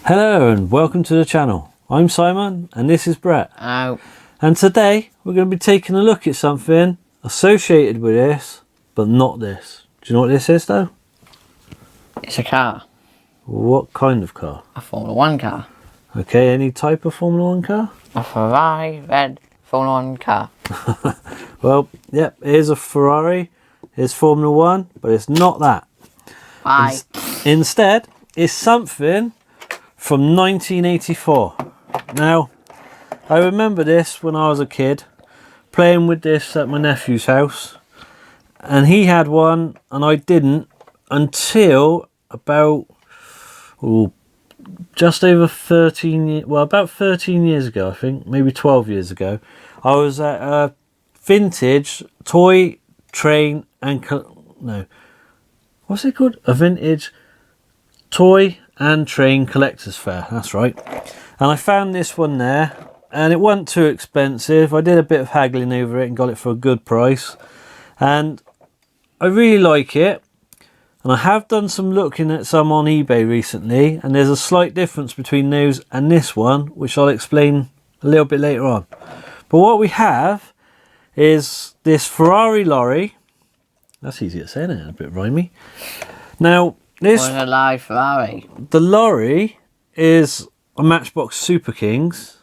Hello and welcome to the channel. I'm Simon and this is Brett. Oh. And today we're going to be taking a look at something associated with this, but not this. Do you know what this is though? It's a car. What kind of car? A Formula 1 car. Okay, any type of Formula 1 car? A Ferrari red Formula 1 car. Well, yep, here's a Ferrari. Here's Formula 1, but it's not that. Why? Instead, it's something from 1984. Now, I remember this when I was a kid, playing with this at my nephew's house, and he had one and I didn't until about just over 13 years, well, about 13 years ago, I think, maybe 12 years ago. I was at a vintage toy train and what's it called? A vintage toy and train collectors fair, that's right. And I found this one there and it wasn't too expensive. I did a bit of haggling over it and got it for a good price, and I really like it. And I have done some looking at some on eBay recently, and there's a slight difference between those and this one, which I'll explain a little bit later on. But what we have is this Ferrari lorry. That's easy to say, isn't it? A bit rhymey. Now, this... What a live Ferrari. The lorry is a Matchbox Super Kings,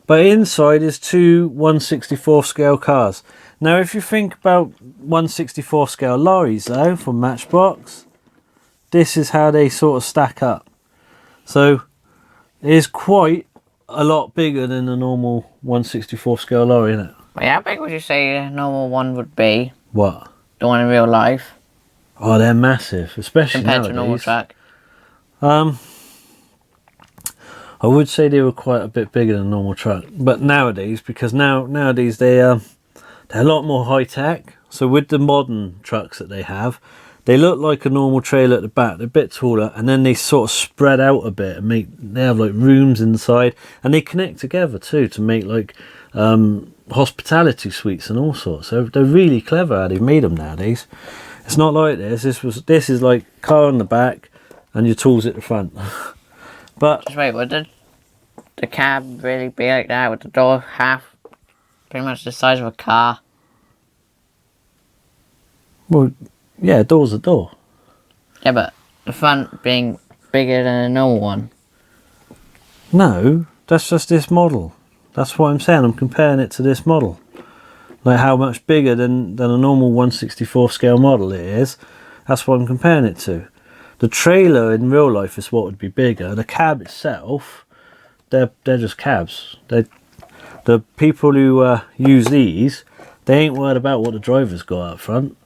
but inside is two 1/64 scale cars. Now, if you think about 1/64 scale lorries, though, from Matchbox, this is how they sort of stack up. So, it is quite a lot bigger than a normal 1/64 scale lorry, isn't it? Wait, how big would you say a normal one would be? What? The one in real life? Oh, they're massive, especially compared nowadays. to a normal truck? I would say they were quite a bit bigger than a normal truck, but nowadays, because nowadays they're a lot more high tech. So with the modern trucks that they have, they look like a normal trailer at the back. They're a bit taller, and then they sort of spread out a bit and they have like rooms inside, and they connect together too to make like hospitality suites and all sorts. So they're really clever how they've made them nowadays. It's not like this. This is like car on the back and your tools at the front. But just wait, would the cab really be like that with the door half pretty much the size of a car? Well, yeah, door's a door. Yeah, but the front being bigger than a normal one. No, that's just this model. That's what I'm saying. I'm comparing it to this model. Like how much bigger than a normal 1/64 scale model it is. That's what I'm comparing it to. The trailer in real life is what would be bigger. The cab itself, they're just cabs. The people who use these, they ain't worried about what the driver's got up front.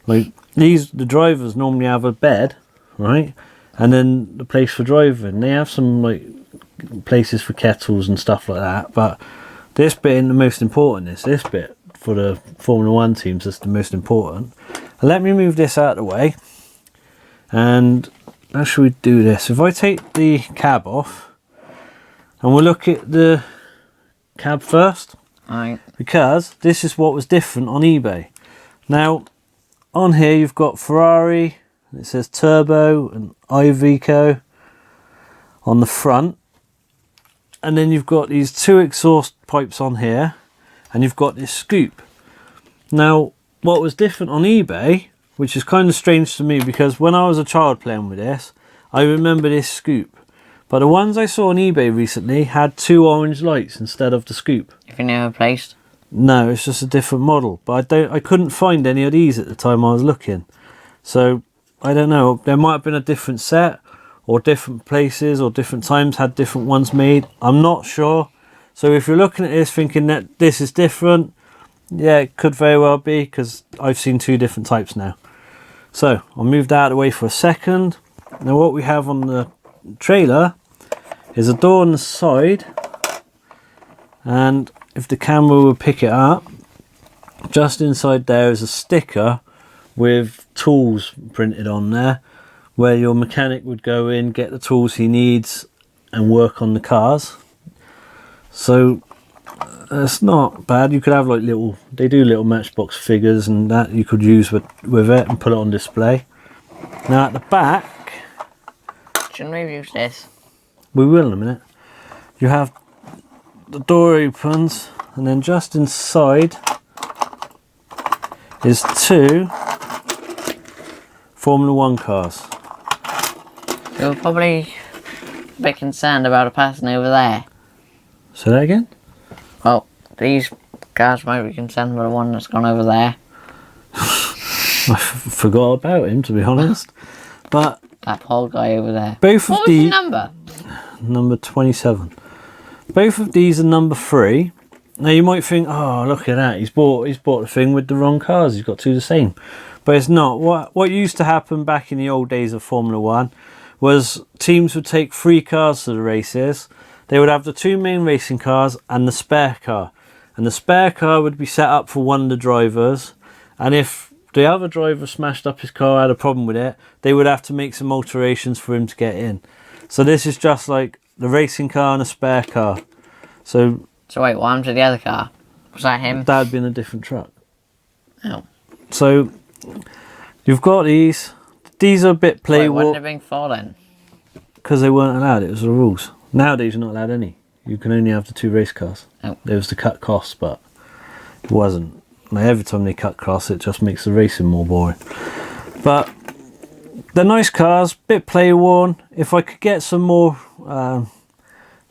Like the drivers normally have a bed, right? And then the place for driving. They have some like places for kettles and stuff like that. But this bit ain't the most important. It's this bit for the Formula 1 teams that's the most important. And let me move this out of the way. And how should we do this? If I take the cab off, and we'll look at the cab first, Right. because this is what was different on eBay. Now, on here you've got Ferrari, it says Turbo and Iveco on the front, and then you've got these two exhaust pipes on here, and you've got this scoop. Now, what was different on eBay, which is kind of strange to me, because when I was a child playing with this, I remember this scoop. But the ones I saw on eBay recently had two orange lights instead of the scoop. If you never replaced? No, it's just a different model. But I couldn't find any of these at the time I was looking. So, I don't know. There might have been a different set, or different places, or different times had different ones made. I'm not sure. So if you're looking at this thinking that this is different, yeah, it could very well be, because I've seen two different types now. So, I'll move that out of the way for a second. Now what we have on the trailer is a door on the side, and if the camera will pick it up, just inside there is a sticker with tools printed on there, where your mechanic would go in, get the tools he needs and work on the cars. So it's not bad. You could have like they do little Matchbox figures and that you could use with it and put it on display. Now at the back, Shouldn't we use this? We will in a minute. You have the door opens, and then just inside is 2 Formula 1 cars. You're probably a bit concerned about a person over there. Say that again? Well, these cars might be concerned about the one that's gone over there. I forgot about him, to be honest. But That poor guy over there. both of What was these... your number? Number 27. Both of these are number 3. Now you might think, oh, look at that, he's bought the thing with the wrong cars, he's got 2 the same. But it's not. What used to happen back in the old days of Formula 1 was teams would take 3 cars to the races. They would have the 2 main racing cars and the spare car. And the spare car would be set up for one of the drivers, and if the other driver smashed up his car, had a problem with it, they would have to make some alterations for him to get in. So this is just like the racing car and a spare car. So wait, what happened to the other car? Was that him? that would be in a different truck. Oh. So you've got these. These are a bit Wait, playable when did it been for then? because they weren't allowed. It was the rules. Nowadays you're not allowed any. You can only have the 2 race cars. Oh. It was to cut costs, but it wasn't. Like every time they cut costs, it just makes the racing more boring. But they're nice cars, bit play worn. If I could get some more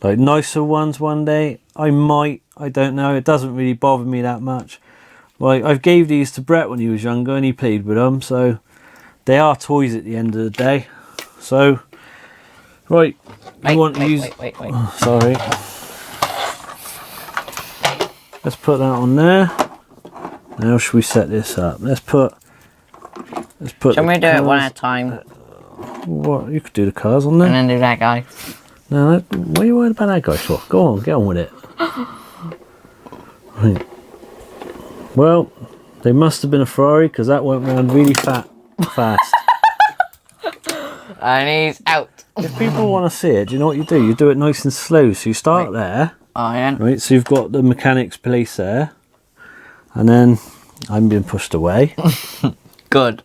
like nicer ones one day, I might. I don't know. It doesn't really bother me that much. Like I gave these to Brett when he was younger, and he played with them. So they are toys at the end of the day. So right, you want to use? Wait. Oh, sorry. Let's put that on there. Now should we set this up? Let's put. Shall we do it one at a time? What? You could do the cars on there. And then do that guy. No, what are you worried about that guy for? Go on, get on with it. Right. Well, they must have been a Ferrari because that went round really fast. And he's out. If people want to see it, do you know what you do? You do it nice and slow. So you start there. Oh, yeah. Right, so you've got the mechanic's place there. And then I'm being pushed away. Good.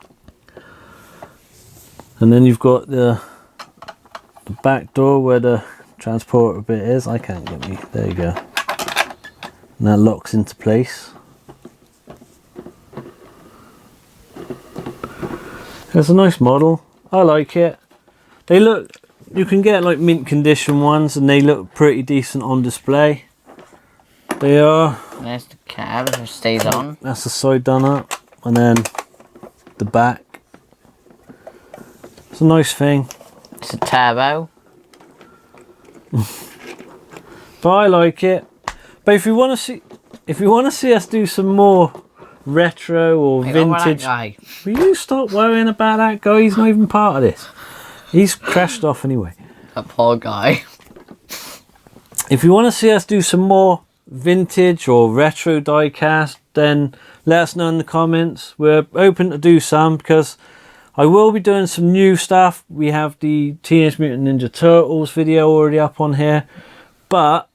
And then you've got the back door where the transporter bit is. I can't get me. There you go. And that locks into place. It's a nice model. I like it. They look, you can get like mint condition ones and they look pretty decent on display. They are. There's the cab, it stays on. That's the side done up. And then the back. It's a nice thing. It's a turbo. But I like it. But if you want to see us do some more retro or vintage, Guy. will you stop worrying about that guy? He's not even part of this. He's crashed off anyway. That poor guy. If you want to see us do some more vintage or retro die-cast, then let us know in the comments. We're open to do some because I will be doing some new stuff. We have the Teenage Mutant Ninja Turtles video already up on here. But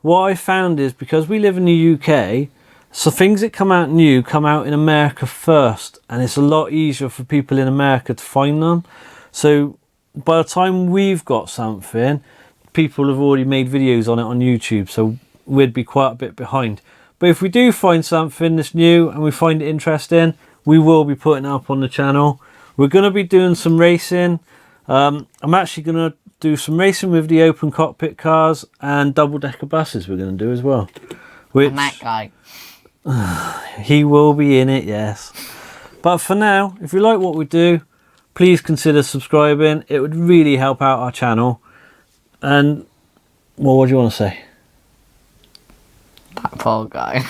what I found is because we live in the UK, so things that come out new come out in America first, and it's a lot easier for people in America to find them. So by the time we've got something, people have already made videos on it on YouTube, so we'd be quite a bit behind. But if we do find something that's new and we find it interesting, we will be putting it up on the channel. We're going to be doing some racing. I'm actually going to do some racing with the open cockpit cars and double-decker buses we're going to do as well. Which, And that guy. he will be in it, yes. But for now, if you like what we do, please consider subscribing. It would really help out our channel. And, well, what do you want to say? That poor guy.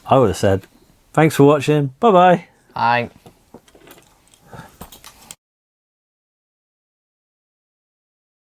I would have said, thanks for watching. Bye-bye. Bye.